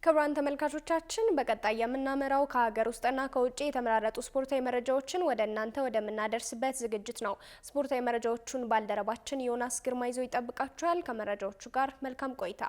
Speaker 1: ክቡራን ተመልካቾቻችን በቀጣይ የምናመራው ከሀገር ውስጥና ከውጭ የተመራረጡ ስፖርታዊ መረጃዎችን ወደ እናንተ ወደምናደርስበት ዝግጅት ነው። ስፖርታዊ መረጃዎቹን ባልደረባችን ዮናስ ግርማ ይዞ ይጠብቃችኋል። ከመረጃዎቹ ጋር መልካም ቆይታ።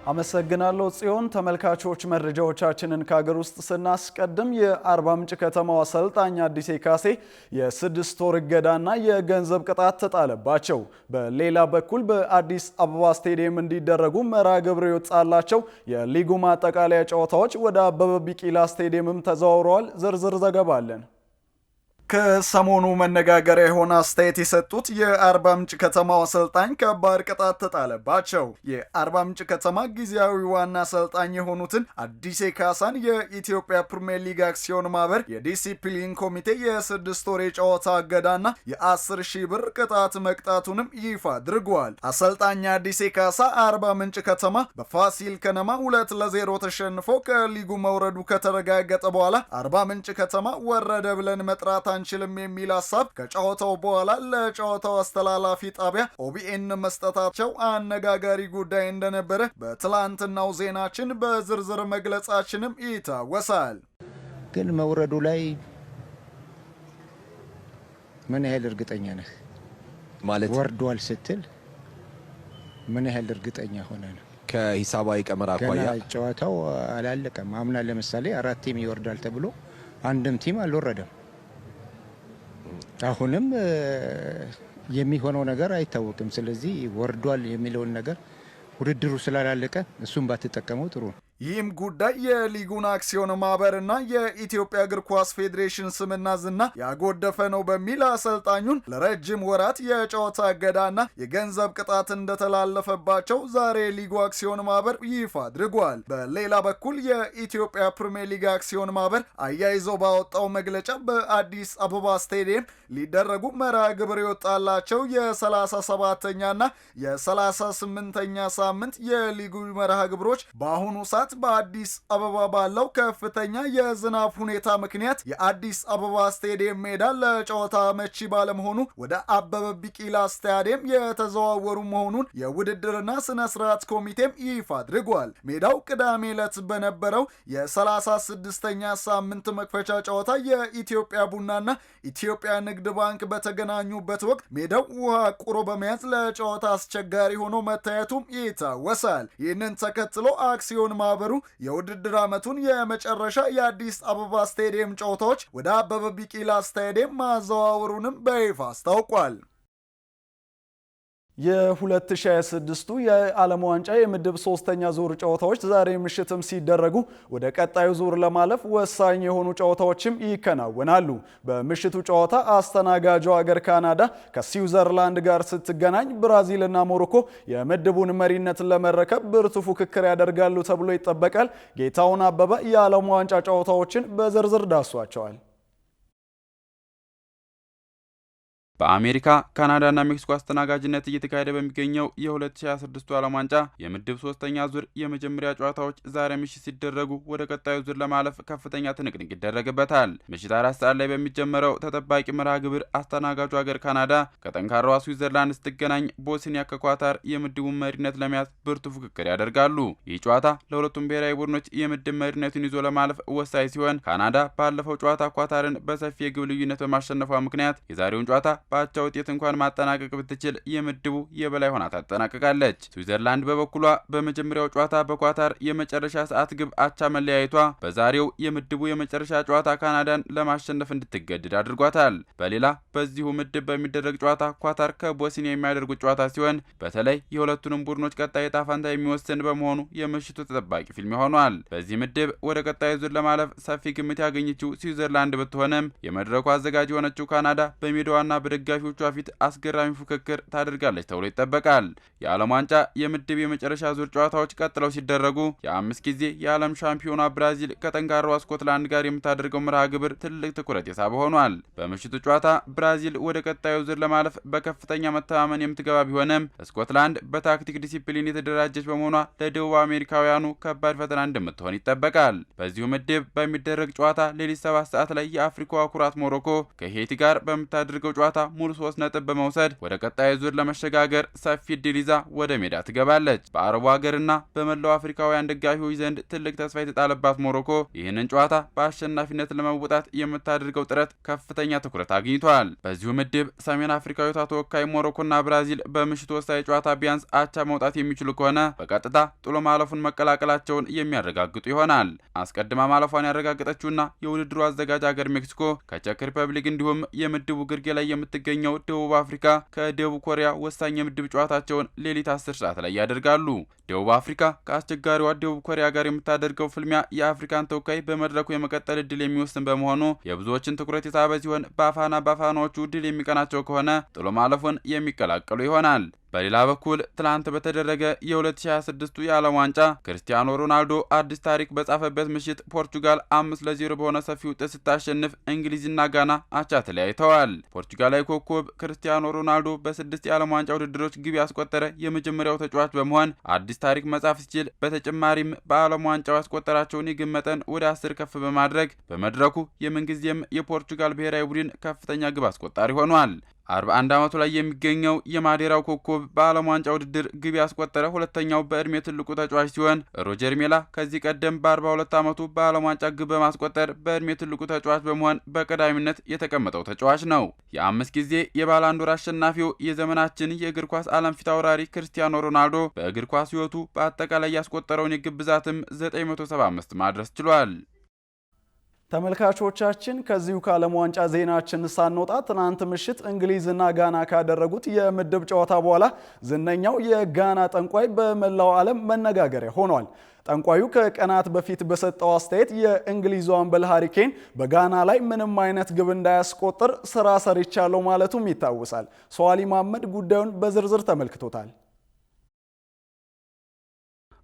Speaker 11: አመሰግናለሁ ጽዮን። ተመልካቾች መረጃዎቻችንን ከሀገር ውስጥ ስናስቀድም የአርባ ምንጭ ከተማው አሰልጣኝ አዲሴ ካሴ የ6 ወር እገዳና የገንዘብ ቅጣት ተጣለባቸው። በሌላ በኩል በአዲስ አበባ ስቴዲየም እንዲደረጉ መርሃ ግብር የወጣላቸው የሊጉ ማጠቃለያ ጨዋታዎች ወደ አበበ ቢቂላ ስቴዲየምም ተዘዋውረዋል። ዝርዝር ዘገባ አለን። ከሰሞኑ መነጋገሪያ የሆነ አስተያየት የሰጡት የአርባ ምንጭ ከተማው አሰልጣኝ ከባድ ቅጣት ተጣለባቸው። የአርባ ምንጭ ከተማ ጊዜያዊ ዋና አሰልጣኝ የሆኑትን አዲሴ ካሳን የኢትዮጵያ ፕሪሚየር ሊግ አክሲዮን ማህበር የዲሲፕሊን ኮሚቴ የ6 ወር የጨዋታ እገዳና የ10,000 ብር ቅጣት መቅጣቱንም ይፋ አድርጓል። አሰልጣኝ አዲሴ ካሳ አርባ ምንጭ ከተማ በፋሲል ከነማ 2-0 ተሸንፎ ከሊጉ መውረዱ ከተረጋገጠ በኋላ አርባ ምንጭ ከተማ ወረደ ብለን መጥራት አንችልም የሚል ሀሳብ ከጨዋታው በኋላ ለጨዋታው አስተላላፊ ጣቢያ ኦቢኤን መስጠታቸው አነጋጋሪ ጉዳይ እንደነበረ በትላንትናው ዜናችን በዝርዝር መግለጻችንም ይታወሳል።
Speaker 12: ግን መውረዱ ላይ ምን ያህል እርግጠኛ ነህ? ማለት ወርዷል ስትል ምን ያህል እርግጠኛ ሆነ ነው?
Speaker 13: ከሂሳባዊ ቀመር አኳያ
Speaker 12: ጨዋታው አላለቀም። አምና ለምሳሌ 4 ቲም ይወርዳል ተብሎ አንድም ቲም አልወረደም። አሁንም የሚሆነው ነገር አይታወቅም። ስለዚህ ወርዷል የሚለውን ነገር ውድድሩ ስላላለቀ እሱን ባትጠቀመው ጥሩ ነው።
Speaker 11: ይህም ጉዳይ የሊጉን አክሲዮን ማህበርና የኢትዮጵያ እግር ኳስ ፌዴሬሽን ስምና ዝና ያጎደፈ ነው በሚል አሰልጣኙን ለረጅም ወራት የጨዋታ እገዳና የገንዘብ ቅጣት እንደተላለፈባቸው ዛሬ ሊጉ አክሲዮን ማህበር ይፋ አድርጓል። በሌላ በኩል የኢትዮጵያ ፕሪሚየር ሊግ አክሲዮን ማህበር አያይዞ ባወጣው መግለጫ በአዲስ አበባ ስቴዲየም ሊደረጉ መርሃ ግብር የወጣላቸው የ37ኛና የ38ኛ ሳምንት የሊጉ መርሃ ግብሮች በአሁኑ ሰዓት በአዲስ አበባ ባለው ከፍተኛ የዝናብ ሁኔታ ምክንያት የአዲስ አበባ ስቴዲየም ሜዳ ለጨዋታ መቺ ባለመሆኑ ወደ አበበ ቢቂላ ስታዲየም የተዘዋወሩ መሆኑን የውድድርና ስነ ስርዓት ኮሚቴም ይፋ አድርጓል። ሜዳው ቅዳሜ ዕለት በነበረው የ36ኛ ሳምንት መክፈቻ ጨዋታ የኢትዮጵያ ቡናና ኢትዮጵያ ንግድ ባንክ በተገናኙበት ወቅት ሜዳው ውሃ ቁሮ በመያዝ ለጨዋታ አስቸጋሪ ሆኖ መታየቱም ይታወሳል። ይህንን ተከትሎ አክሲዮን ማህበሩ የውድድር ዓመቱን የመጨረሻ የአዲስ አበባ ስቴዲየም ጨዋታዎች ወደ አበበ ቢቂላ ስታዲየም ማዘዋወሩንም በይፋ አስታውቋል። የ2026ቱ የዓለም ዋንጫ የምድብ 3ኛ ዙር ጨዋታዎች ዛሬ ምሽትም ሲደረጉ ወደ ቀጣዩ ዙር ለማለፍ ወሳኝ የሆኑ ጨዋታዎችም ይከናወናሉ። በምሽቱ ጨዋታ አስተናጋጇ ሀገር ካናዳ ከስዊዘርላንድ ጋር ስትገናኝ፣ ብራዚልና ሞሮኮ የምድቡን መሪነት ለመረከብ ብርቱ ፉክክር ያደርጋሉ ተብሎ ይጠበቃል። ጌታውን አበበ የዓለም ዋንጫ ጨዋታዎችን በዝርዝር ዳሷቸዋል።
Speaker 14: በአሜሪካ ካናዳና ሜክሲኮ አስተናጋጅነት እየተካሄደ በሚገኘው የ2026 ዓለም ዋንጫ የምድብ 3ኛ ዙር የመጀመሪያ ጨዋታዎች ዛሬ ምሽት ሲደረጉ ወደ ቀጣዩ ዙር ለማለፍ ከፍተኛ ትንቅንቅ ይደረግበታል። ምሽት 4 ሰዓት ላይ በሚጀመረው ተጠባቂ መርሃ ግብር አስተናጋጁ ሀገር ካናዳ ከጠንካራዋ ስዊዘርላንድ ስትገናኝ፣ ቦስኒያ ከኳታር የምድቡን መሪነት ለመያዝ ብርቱ ፉክክር ያደርጋሉ። ይህ ጨዋታ ለሁለቱም ብሔራዊ ቡድኖች የምድብ መሪነቱን ይዞ ለማለፍ ወሳኝ ሲሆን፣ ካናዳ ባለፈው ጨዋታ ኳታርን በሰፊ የግብ ልዩነት በማሸነፏ ምክንያት የዛሬውን ጨዋታ በአቻ ውጤት እንኳን ማጠናቀቅ ብትችል የምድቡ የበላይ ሆና ታጠናቅቃለች። ስዊዘርላንድ በበኩሏ በመጀመሪያው ጨዋታ በኳታር የመጨረሻ ሰዓት ግብ አቻ መለያየቷ በዛሬው የምድቡ የመጨረሻ ጨዋታ ካናዳን ለማሸነፍ እንድትገደድ አድርጓታል። በሌላ በዚሁ ምድብ በሚደረግ ጨዋታ ኳታር ከቦስኒያ የሚያደርጉት ጨዋታ ሲሆን በተለይ የሁለቱንም ቡድኖች ቀጣይ ዕጣ ፈንታ የሚወስን በመሆኑ የምሽቱ ተጠባቂ ፊልም ሆኗል። በዚህ ምድብ ወደ ቀጣዩ ዙር ለማለፍ ሰፊ ግምት ያገኘችው ስዊዘርላንድ ብትሆንም የመድረኩ አዘጋጅ የሆነችው ካናዳ በሜዳዋና ደጋፊዎቿ ፊት አስገራሚ ፉክክር ታደርጋለች ተብሎ ይጠበቃል። የዓለም ዋንጫ የምድብ የመጨረሻ ዙር ጨዋታዎች ቀጥለው ሲደረጉ የ5 ጊዜ የዓለም ሻምፒዮኗ ብራዚል ከጠንካራዋ ስኮትላንድ ጋር የምታደርገው መርሃ ግብር ትልቅ ትኩረት የሳበ ሆኗል። በምሽቱ ጨዋታ ብራዚል ወደ ቀጣዩ ዙር ለማለፍ በከፍተኛ መተማመን የምትገባ ቢሆንም ስኮትላንድ በታክቲክ ዲሲፕሊን የተደራጀች በመሆኗ ለደቡብ አሜሪካውያኑ ከባድ ፈተና እንደምትሆን ይጠበቃል። በዚሁ ምድብ በሚደረግ ጨዋታ ሌሊት 7 ሰዓት ላይ የአፍሪካዋ ኩራት ሞሮኮ ከሄይቲ ጋር በምታደርገው ጨዋታ ሙሉ 3 ነጥብ በመውሰድ ወደ ቀጣዩ ዙር ለመሸጋገር ሰፊ ዕድል ይዛ ወደ ሜዳ ትገባለች። በአረቡ ሀገርና በመላው አፍሪካውያን ደጋፊዎች ዘንድ ትልቅ ተስፋ የተጣለባት ሞሮኮ ይህንን ጨዋታ በአሸናፊነት ለመውጣት የምታደርገው ጥረት ከፍተኛ ትኩረት አግኝቷል። በዚሁ ምድብ ሰሜን አፍሪካዊቷ ተወካይ ሞሮኮና ብራዚል በምሽቱ ወሳኝ ጨዋታ ቢያንስ አቻ መውጣት የሚችሉ ከሆነ በቀጥታ ጥሎ ማለፉን መቀላቀላቸውን የሚያረጋግጡ ይሆናል። አስቀድማ ማለፏን ያረጋገጠችውና የውድድሩ አዘጋጅ ሀገር ሜክሲኮ ከቼክ ሪፐብሊክ እንዲሁም የምድቡ ግርጌ ላይ የምትገኘው ደቡብ አፍሪካ ከደቡብ ኮሪያ ወሳኝ የምድብ ጨዋታቸውን ሌሊት 10 ሰዓት ላይ ያደርጋሉ። ደቡብ አፍሪካ ከአስቸጋሪዋ ደቡብ ኮሪያ ጋር የምታደርገው ፍልሚያ የአፍሪካን ተወካይ በመድረኩ የመቀጠል እድል የሚወስን በመሆኑ የብዙዎችን ትኩረት የሳበ ሲሆን ባፋናዎቹ ድል የሚቀናቸው ከሆነ ጥሎ ማለፉን የሚቀላቀሉ ይሆናል። በሌላ በኩል ትላንት በተደረገ የ2026 የዓለም ዋንጫ ክርስቲያኖ ሮናልዶ አዲስ ታሪክ በጻፈበት ምሽት ፖርቹጋል 5-0 በሆነ ሰፊ ውጤት ስታሸንፍ እንግሊዝና ጋና አቻ ተለያይተዋል። ፖርቹጋላዊ ኮከብ ክርስቲያኖ ሮናልዶ በ6 የዓለም ዋንጫ ውድድሮች ግብ ያስቆጠረ የመጀመሪያው ተጫዋች በመሆን አዲስ ታሪክ መጻፍ ሲችል በተጨማሪም በዓለም ዋንጫው ያስቆጠራቸውን የግብ መጠን ወደ 10 ከፍ በማድረግ በመድረኩ የምንጊዜም የፖርቹጋል ብሔራዊ ቡድን ከፍተኛ ግብ አስቆጣሪ ሆኗል። 41 ዓመቱ ላይ የሚገኘው የማዴራው ኮከብ በዓለም ዋንጫ ውድድር ግብ ያስቆጠረ ሁለተኛው በእድሜ ትልቁ ተጫዋች ሲሆን ሮጀር ሜላ ከዚህ ቀደም በ42 ዓመቱ በዓለም ዋንጫ ግብ በማስቆጠር በእድሜ ትልቁ ተጫዋች በመሆን በቀዳሚነት የተቀመጠው ተጫዋች ነው። የ5 ጊዜ የባላንዶር አሸናፊው የዘመናችን የእግር ኳስ ዓለም ፊት አውራሪ ክርስቲያኖ ሮናልዶ በእግር ኳስ ሕይወቱ በአጠቃላይ ያስቆጠረውን የግብ ብዛትም 975 ማድረስ ችሏል።
Speaker 11: ተመልካቾቻችን ከዚሁ ከዓለም ዋንጫ ዜናችን ሳንወጣ ትናንት ምሽት እንግሊዝና ጋና ካደረጉት የምድብ ጨዋታ በኋላ ዝነኛው የጋና ጠንቋይ በመላው ዓለም መነጋገሪያ ሆኗል። ጠንቋዩ ከቀናት በፊት በሰጠው አስተያየት የእንግሊዙ አምበል ሃሪ ኬን በጋና ላይ ምንም አይነት ግብ እንዳያስቆጥር ስራ ሰርቻለሁ ማለቱም ይታወሳል። ሷሊ መሐመድ ጉዳዩን በዝርዝር ተመልክቶታል።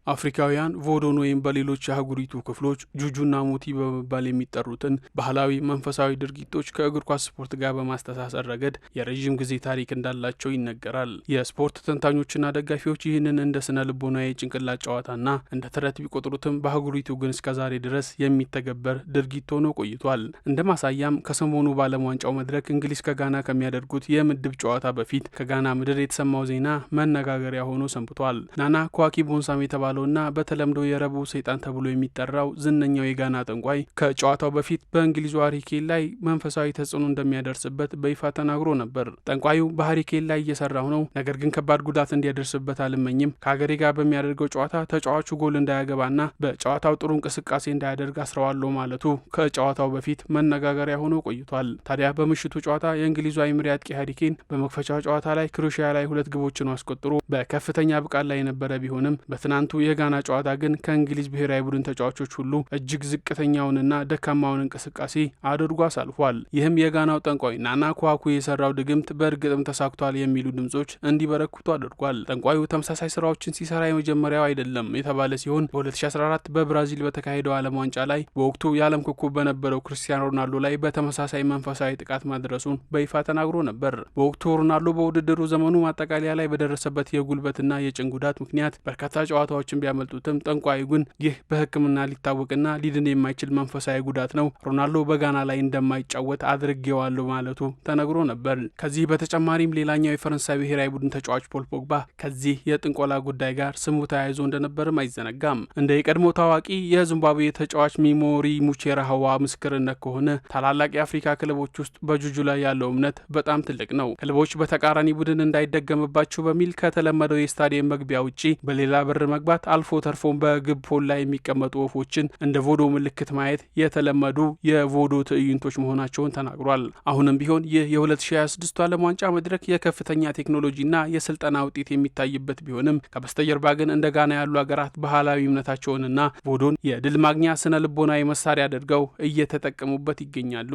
Speaker 15: አፍሪካውያን ቮዶን ወይም በሌሎች የአህጉሪቱ ክፍሎች ጁጁና ሙቲ በመባል የሚጠሩትን ባህላዊ መንፈሳዊ ድርጊቶች ከእግር ኳስ ስፖርት ጋር በማስተሳሰር ረገድ የረዥም ጊዜ ታሪክ እንዳላቸው ይነገራል። የስፖርት ተንታኞችና ደጋፊዎች ይህንን እንደ ስነ ልቦናዊ የጭንቅላት ጨዋታና እንደ ተረት ቢቆጥሩትም በአህጉሪቱ ግን እስከዛሬ ድረስ የሚተገበር ድርጊት ሆኖ ቆይቷል። እንደ ማሳያም ከሰሞኑ በዓለም ዋንጫው መድረክ እንግሊዝ ከጋና ከሚያደርጉት የምድብ ጨዋታ በፊት ከጋና ምድር የተሰማው ዜና መነጋገሪያ ሆኖ ሰንብቷል። ናና ኳኪ ቦንሳም የተባለው እና በተለምዶ የረቡዕ ሰይጣን ተብሎ የሚጠራው ዝነኛው የጋና ጠንቋይ ከጨዋታው በፊት በእንግሊዙ ሃሪ ኬን ላይ መንፈሳዊ ተጽዕኖ እንደሚያደርስበት በይፋ ተናግሮ ነበር። ጠንቋዩ በሃሪ ኬን ላይ እየሰራው ነው፣ ነገር ግን ከባድ ጉዳት እንዲያደርስበት አልመኝም። ከሀገሬ ጋር በሚያደርገው ጨዋታ ተጫዋቹ ጎል እንዳያገባና በጨዋታው ጥሩ እንቅስቃሴ እንዳያደርግ አስረዋለሁ ማለቱ ከጨዋታው በፊት መነጋገሪያ ሆኖ ቆይቷል። ታዲያ በምሽቱ ጨዋታ የእንግሊዙ አይምሪ አጥቂ ሃሪ ኬን በመክፈቻው ጨዋታ ላይ ክሮሺያ ላይ 2 ግቦችን አስቆጥሮ በከፍተኛ ብቃት ላይ የነበረ ቢሆንም በትናንቱ የጋና ጨዋታ ግን ከእንግሊዝ ብሔራዊ ቡድን ተጫዋቾች ሁሉ እጅግ ዝቅተኛውንና ደካማውን እንቅስቃሴ አድርጎ አሳልፏል። ይህም የጋናው ጠንቋይ ናና ኳኩ የሰራው ድግምት በእርግጥም ተሳክቷል የሚሉ ድምጾች እንዲበረክቱ አድርጓል። ጠንቋዩ ተመሳሳይ ስራዎችን ሲሰራ የመጀመሪያው አይደለም የተባለ ሲሆን በ2014 በብራዚል በተካሄደው ዓለም ዋንጫ ላይ በወቅቱ የዓለም ኮከብ በነበረው ክርስቲያኖ ሮናልዶ ላይ በተመሳሳይ መንፈሳዊ ጥቃት ማድረሱን በይፋ ተናግሮ ነበር። በወቅቱ ሮናልዶ በውድድሩ ዘመኑ ማጠቃለያ ላይ በደረሰበት የጉልበትና የጭን ጉዳት ምክንያት በርካታ ጨዋታዎች ቢያመልጡትም ጠንቋዩ ግን ይህ በሕክምና ሊታወቅና ሊድን የማይችል መንፈሳዊ ጉዳት ነው፣ ሮናልዶ በጋና ላይ እንደማይጫወት አድርጌዋለሁ ማለቱ ተነግሮ ነበር። ከዚህ በተጨማሪም ሌላኛው የፈረንሳይ ብሔራዊ ቡድን ተጫዋች ፖል ፖግባ ከዚህ የጥንቆላ ጉዳይ ጋር ስሙ ተያይዞ እንደነበርም አይዘነጋም። እንደ የቀድሞ ታዋቂ የዚምባብዌ ተጫዋች ሚሞሪ ሙቼራ ሀዋ ምስክርነት ከሆነ ታላላቅ የአፍሪካ ክለቦች ውስጥ በጁጁ ላይ ያለው እምነት በጣም ትልቅ ነው። ክለቦች በተቃራኒ ቡድን እንዳይደገምባቸው በሚል ከተለመደው የስታዲየም መግቢያ ውጪ በሌላ በር መግባት አልፎ ተርፎም በግብ ፖል ላይ የሚቀመጡ ወፎችን እንደ ቮዶ ምልክት ማየት የተለመዱ የቮዶ ትዕይንቶች መሆናቸውን ተናግሯል። አሁንም ቢሆን ይህ የ2026 ዓለም ዋንጫ መድረክ የከፍተኛ ቴክኖሎጂና የስልጠና ውጤት የሚታይበት ቢሆንም ከበስተጀርባ ግን እንደ ጋና ያሉ ሀገራት ባህላዊ እምነታቸውንና ቮዶን የድል ማግኛ ስነ ልቦናዊ መሳሪያ አድርገው እየተጠቀሙበት ይገኛሉ።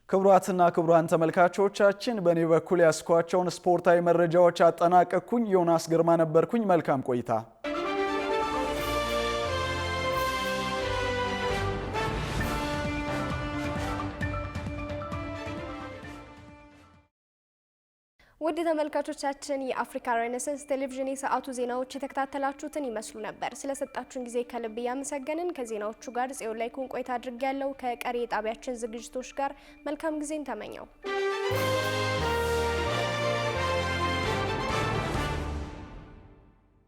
Speaker 11: ክቡራትና ክቡራን ተመልካቾቻችን በእኔ በኩል ያስኳቸውን ስፖርታዊ መረጃዎች አጠናቀቅኩኝ። ዮናስ ግርማ ነበርኩኝ። መልካም ቆይታ።
Speaker 1: ውድ ተመልካቾቻችን የአፍሪካ ሬኔሳንስ ቴሌቪዥን የሰዓቱ ዜናዎች የተከታተላችሁትን ይመስሉ ነበር። ስለሰጣችሁን ጊዜ ከልብ ያመሰገንን። ከዜናዎቹ ጋር ጽዮን ላይ ቆይታ አድርጌያለሁ። ከቀሪ የጣቢያችን ዝግጅቶች ጋር መልካም ጊዜን ተመኘው።